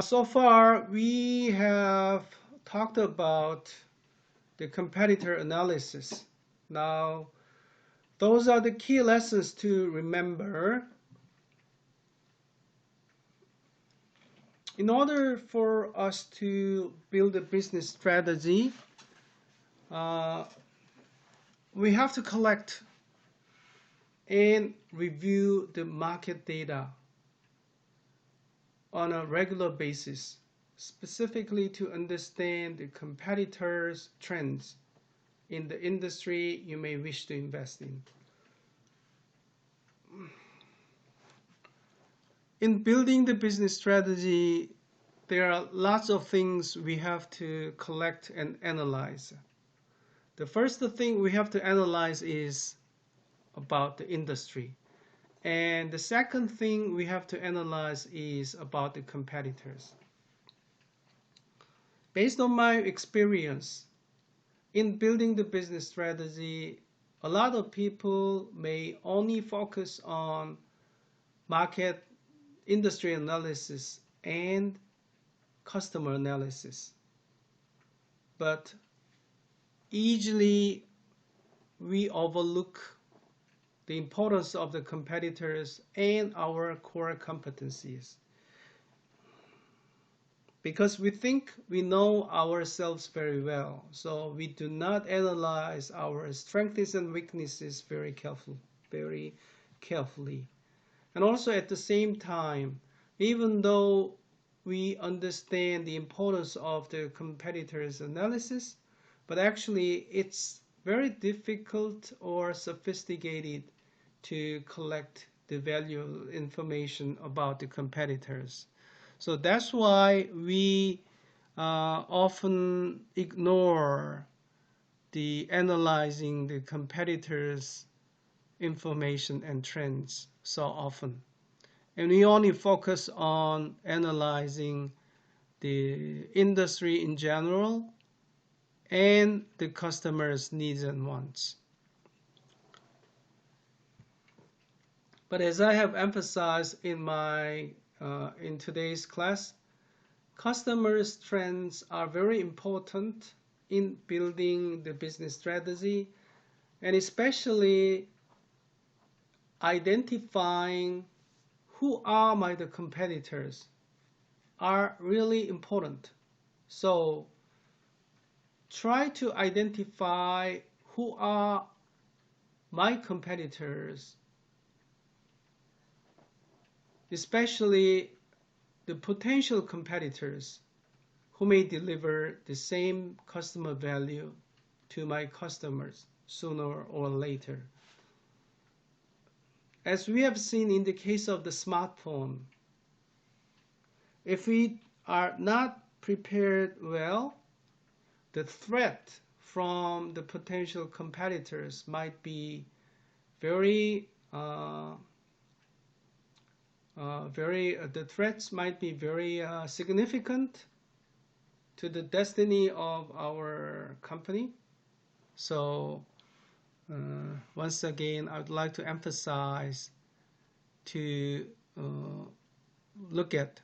So far, we have talked about the competitor analysis. Now, those are the key lessons to remember. In order for us to build a business strategy, we have to collect and review the market data on a regular basis, specifically to understand the competitors' trends in the industry you may wish to invest in. In building the business strategy, there are lots of things we have to collect and analyze. The first thing we have to analyze is about the industry. And the second thing we have to analyze is about the competitors. Based on my experience in building the business strategy, a lot of people may only focus on market industry analysis and customer analysis. But easily we overlook the importance of the competitors and our core competencies, because we think we know ourselves very well, so we do not analyze our strengths and weaknesses very carefully. And also at the same time, even though we understand the importance of the competitors analysis, but actually it's very difficult or sophisticated to collect the valuable information about the competitors. So that's why we often ignore the analyzing the competitors' information and trends so often. And we only focus on analyzing the industry in general and the customers' needs and wants. But as I have emphasized in today's class, customers' trends are very important in building the business strategy, and especially identifying who are my competitors are really important. So try to identify who are my competitors, especially the potential competitors who may deliver the same customer value to my customers sooner or later. As we have seen in the case of the smartphone, if we are not prepared well, the threat from the potential competitors might be very significant to the destiny of our company. So once again, I would like to emphasize to look at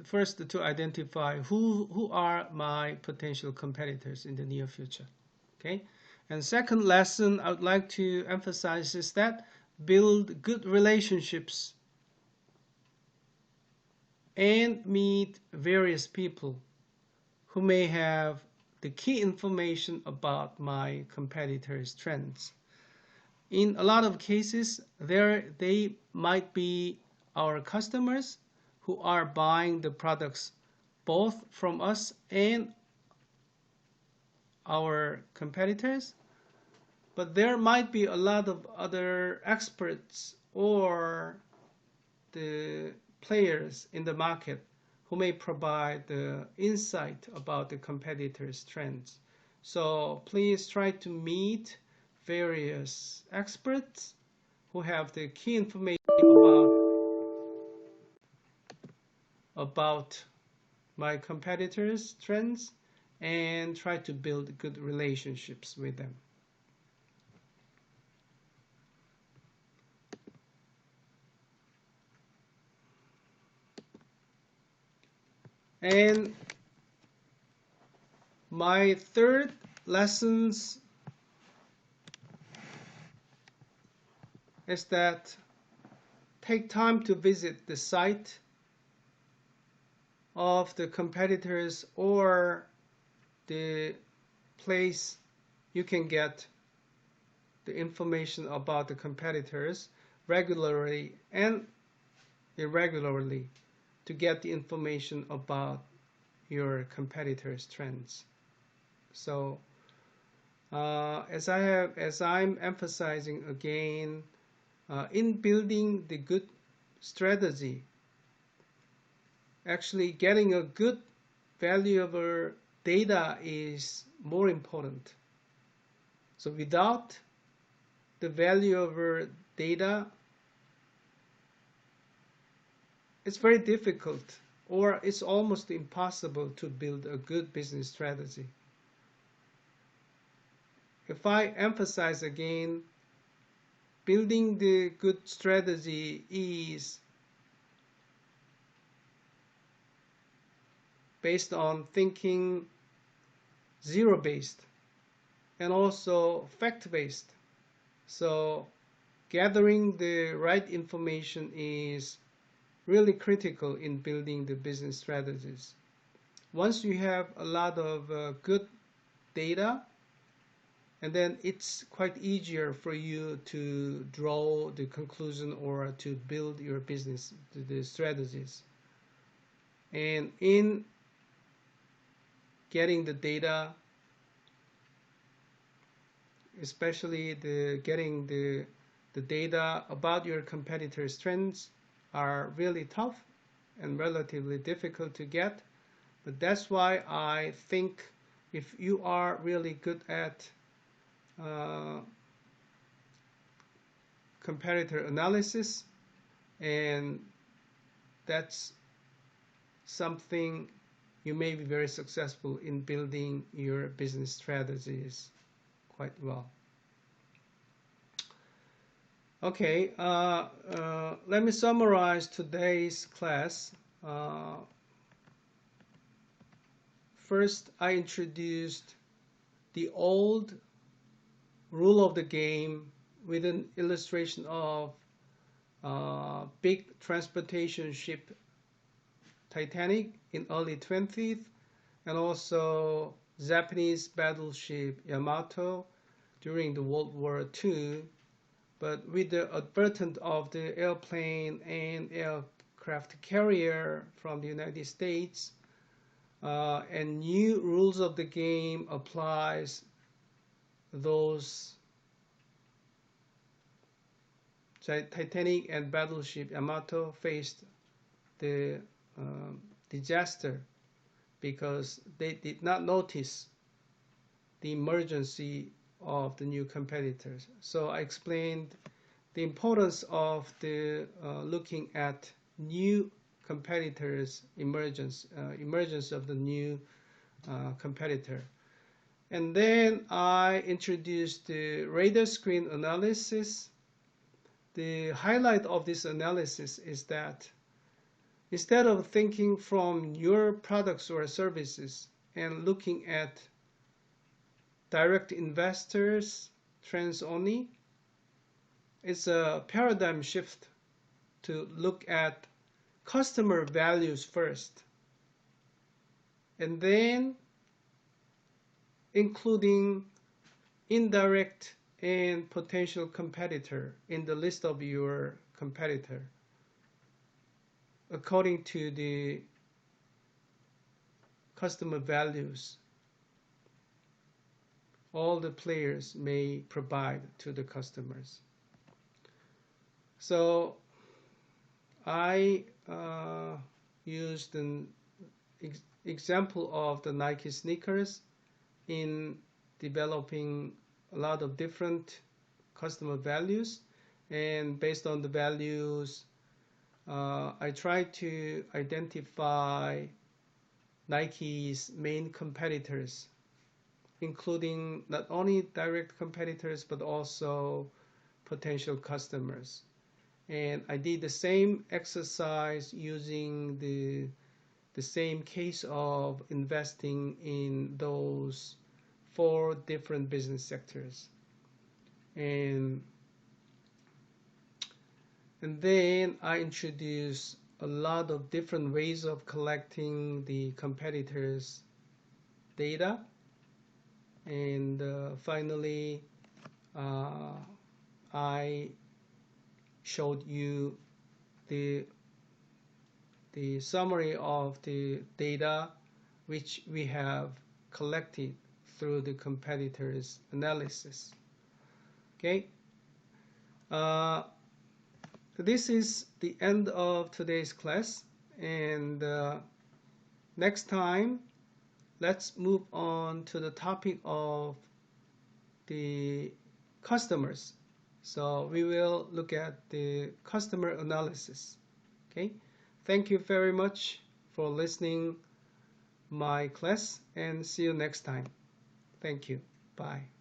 first to identify who are my potential competitors in the near future. Okay, and second lesson I would like to emphasize is that build good relationships and meet various people who may have the key information about my competitors' trends. In a lot of cases, they might be our customers who are buying the products both from us and our competitors, but there might be a lot of other experts or the players in the market who may provide the insight about the competitors' trends. So please try to meet various experts who have the key information about my competitors' trends and try to build good relationships with them. And my third lessons is that take time to visit the site of the competitors or the place you can get the information about the competitors regularly and irregularly to get the information about your competitors' trends. So as I'm emphasizing again, in building the good strategy, actually getting a good valuable data is more important. So without the valuable data, it's very difficult, or it's almost impossible to build a good business strategy. If I emphasize again, building the good strategy is based on thinking zero-based and also fact-based. So gathering the right information is really critical in building the business strategies. Once you have a lot of good data, and then it's quite easier for you to draw the conclusion or to build your business, the strategies. And in getting the data, especially getting the data about your competitors' trends are really tough and relatively difficult to get. But that's why I think if you are really good at competitor analysis, and that's something you may be very successful in building your business strategies quite well. Okay, let me summarize today's class. First, I introduced the old rule of the game with an illustration of big transportation ship Titanic in early 20th, and also Japanese battleship Yamato during the World War II, but with the advent of the airplane and aircraft carrier from the United States, and new rules of the game applies those Titanic and battleship Yamato faced the disaster because they did not notice the emergency of the new competitors. So I explained the importance of the looking at new competitors' emergence of the new competitor. And then I introduced the radar screen analysis. The highlight of this analysis is that instead of thinking from your products or services and looking at direct investors trends only, it's a paradigm shift to look at customer values first, and then including indirect and potential competitor in the list of your competitor according to the customer values all the players may provide to the customers. So I used an example of the Nike sneakers in developing a lot of different customer values, and based on the values I tried to identify Nike's main competitors, including not only direct competitors but also potential customers. And I did the same exercise using the the same case of investing in those 4 different business sectors. And then I introduce a lot of different ways of collecting the competitors' data. And finally, I showed you the summary of the data which we have collected through the competitors analysis. Okay. This is the end of today's class, and next time let's move on to the topic of the customers. So we will look at the customer analysis. Okay. Thank you very much for listening my class, and see you next time. Thank you. Bye.